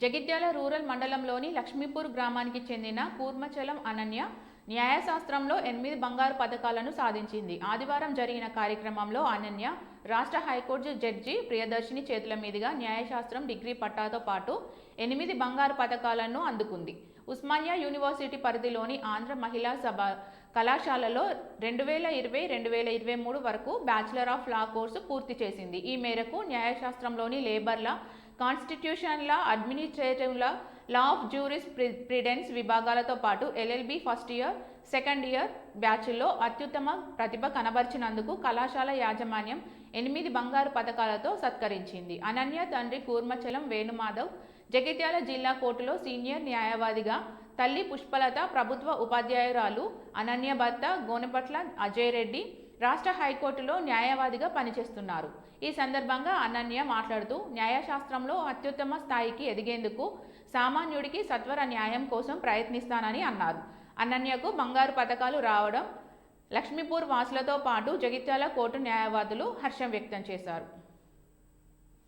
Jagtial rural మండలంలోని లక్ష్మీపూర్ గ్రామానికి చెందిన కూర్మచలం అనన్య న్యాయశాస్త్రంలో 8 బంగారు పతకాలను సాధించింది. ఆదివారం జరిగిన కార్యక్రమంలో అనన్య రాష్ట్ర హైకోర్టు జడ్జి ప్రియదర్శిని చేతుల మీదుగా న్యాయశాస్త్రం డిగ్రీ పట్టాతో పాటు 8 బంగారు పతకాలను అందుకుంది. ఉస్మానియా యూనివర్సిటీ పరిధిలోని ఆంధ్ర మహిళా సభ కళాశాలలో 2020-2023 వరకు బ్యాచిలర్ ఆఫ్ లా కోర్సు పూర్తి చేసింది. ఈ మేరకు న్యాయశాస్త్రంలోని labour law, constitution law, administrative law, law of jurisprudence విభాగాలతో పాటు LLB first year, second year బ్యాచ్ల్లో అత్యుత్తమ ప్రతిభ కనబర్చినందుకు కళాశాల యాజమాన్యం 8 బంగారు పతకాలతో సత్కరించింది. అనన్య తండ్రి కూర్మచలం వేణుమాధవ్ జగిత్యాల జిల్లా కోర్టులో సీనియర్ న్యాయవాదిగా, తల్లి పుష్పలత ప్రభుత్వ ఉపాధ్యాయురాలు, అనన్య భర్త గోనెపట్ల అజయ్ రెడ్డి రాష్ట్ర హైకోర్టులో న్యాయవాదిగా పనిచేస్తున్నారు. ఈ సందర్భంగా అనన్య మాట్లాడుతూ న్యాయశాస్త్రంలో అత్యుత్తమ స్థాయికి ఎదిగేందుకు సామాన్యుడికి సత్వర న్యాయం కోసం ప్రయత్నిస్తానని అన్నారు. అనన్యకు బంగారు పతకాలు రావడం లక్ష్మీపూర్ వాసులతో పాటు జగిత్యాల కోర్టు న్యాయవాదులు హర్షం వ్యక్తం చేశారు.